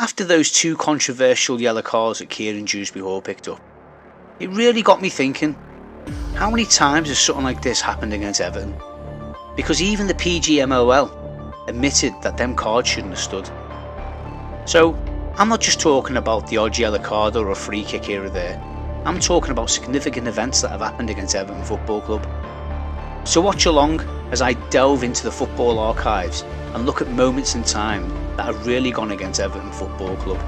After those two controversial yellow cards that Kieran Dewsbury Hall picked up, it really got me thinking, how many times has something like this happened against Everton? Because even the PGMOL admitted that them cards shouldn't have stood. So I'm not just talking about the odd yellow card or a free kick here or there. I'm talking about significant events that have happened against Everton Football Club. So watch along as I delve into the football archives and look at moments in time that have really gone against Everton Football Club.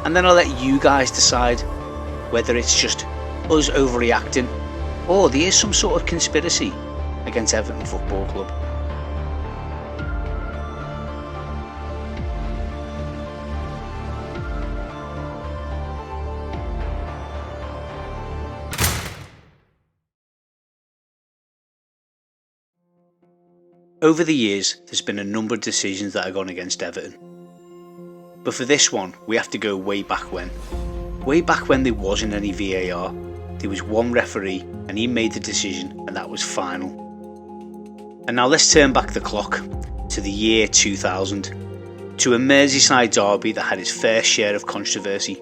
And then I'll let you guys decide whether it's just us overreacting or there is some sort of conspiracy against Everton Football Club. Over the years, there's been a number of decisions that have gone against Everton. But for this one, we have to go way back when. Way back when there wasn't any VAR. There was one referee and he made the decision and that was final. And now let's turn back the clock to the year 2000, to a Merseyside derby that had its fair share of controversy.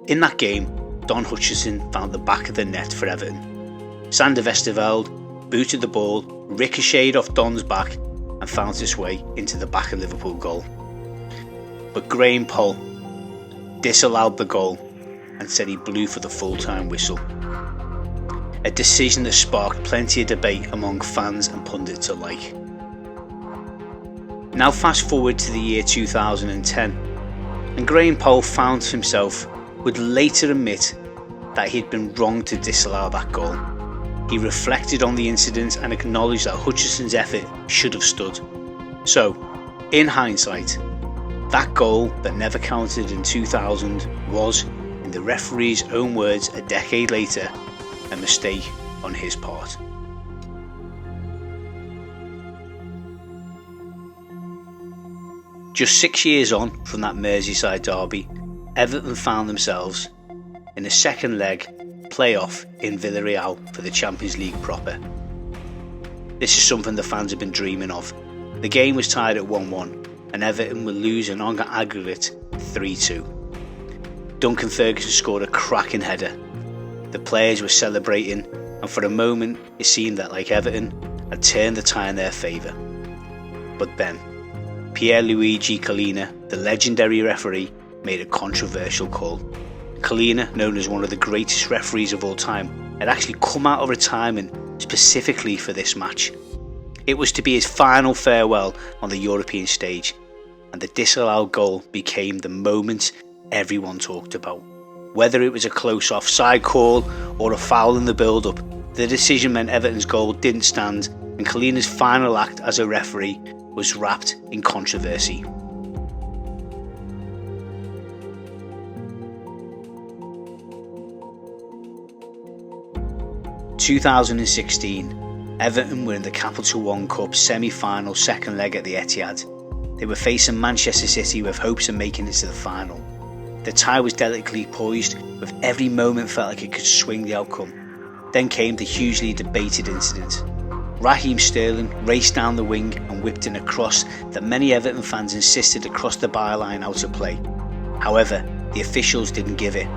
In that game, Don Hutchison found the back of the net for Everton. Sander Westerveld booted the ball, ricocheted off Don's back and found its way into the back of Liverpool goal. But Graham Poll disallowed the goal and said he blew for the full-time whistle. A decision that sparked plenty of debate among fans and pundits alike. Now fast forward to the year 2010, and Graham Poll found himself would later admit that he'd been wrong to disallow that goal. He reflected on the incident and acknowledged that Hutchison's effort should have stood. So, in hindsight, that goal that never counted in 2000 was, in the referee's own words a decade later, a mistake on his part. Just 6 years on from that Merseyside derby, Everton found themselves in the second leg playoff in Villarreal for the Champions League proper. This is something the fans have been dreaming of. The game was tied at 1-1 and Everton were losing on aggregate 3-2. Duncan Ferguson scored a cracking header. The players were celebrating and for a moment it seemed that like Everton had turned the tie in their favour. But then, Pierluigi Collina, the legendary referee, made a controversial call. Collina, known as one of the greatest referees of all time, had actually come out of retirement specifically for this match. It was to be his final farewell on the European stage, and the disallowed goal became the moment everyone talked about. Whether it was a close offside call or a foul in the build-up, the decision meant Everton's goal didn't stand, and Collina's final act as a referee was wrapped in controversy. 2016, Everton were in the Capital One Cup semi-final second leg at the Etihad. They were facing Manchester City with hopes of making it to the final. The tie was delicately poised, with every moment felt like it could swing the outcome. Then came the hugely debated incident. Raheem Sterling raced down the wing and whipped in a cross that many Everton fans insisted across the byline out of play. However, the officials didn't give it.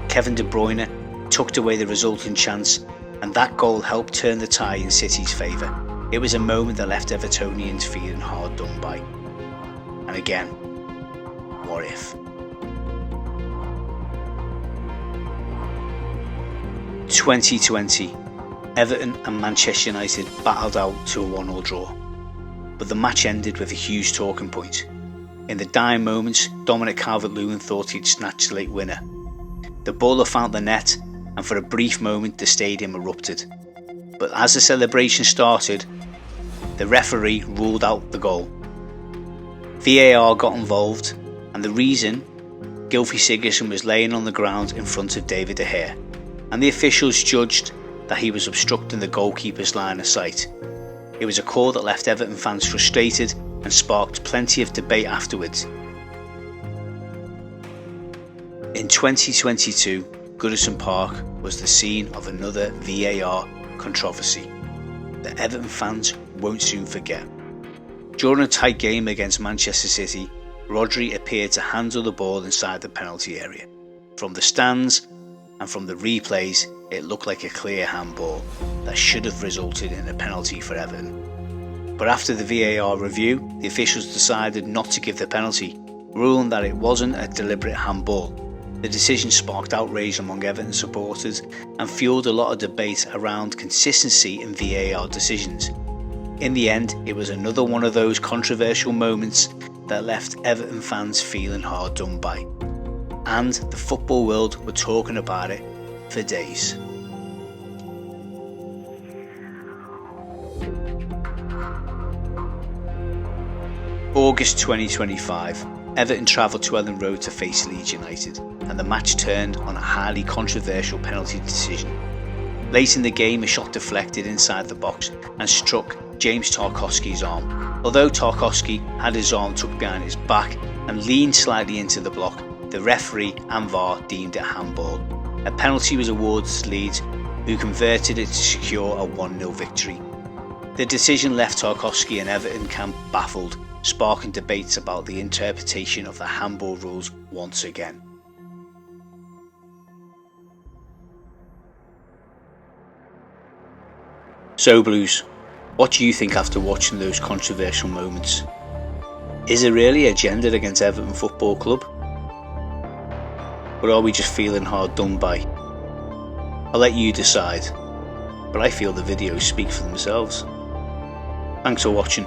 Kevin De Bruyne tucked away the resulting chance, and that goal helped turn the tie in City's favour. It was a moment that left Evertonians feeling hard done by. And again, what if? 2020, Everton and Manchester United battled out to a 1-1 draw, but the match ended with a huge talking point. In the dying moments, Dominic Calvert-Lewin thought he'd snatched the late winner. The ball found the net, and for a brief moment the stadium erupted. But as the celebration started, the referee ruled out the goal. VAR got involved, and the reason, Gylfi Sigurdsson was laying on the ground in front of David De Gea, and the officials judged that he was obstructing the goalkeeper's line of sight. It was a call that left Everton fans frustrated and sparked plenty of debate afterwards. In 2022, Goodison Park was the scene of another VAR controversy that Everton fans won't soon forget. During a tight game against Manchester City, Rodri appeared to handle the ball inside the penalty area. From the stands and from the replays, it looked like a clear handball that should have resulted in a penalty for Everton. But after the VAR review, the officials decided not to give the penalty, ruling that it wasn't a deliberate handball. The decision sparked outrage among Everton supporters and fueled a lot of debate around consistency in VAR decisions. In the end, it was another one of those controversial moments that left Everton fans feeling hard done by. And the football world were talking about it for days. August 2025, Everton travelled to Ellen Road to face Leeds United, and the match turned on a highly controversial penalty decision. Late in the game, a shot deflected inside the box and struck James Tarkowski's arm. Although Tarkowski had his arm tucked behind his back and leaned slightly into the block, the referee and VAR deemed it handball. A penalty was awarded to Leeds, who converted it to secure a 1-0 victory. The decision left Tarkowski and Everton camp baffled, sparking debates about the interpretation of the handball rules once again. So Blues, what do you think after watching those controversial moments? Is it really agenda against Everton Football Club? Or are we just feeling hard done by? I'll let you decide, but I feel the videos speak for themselves. Thanks for watching.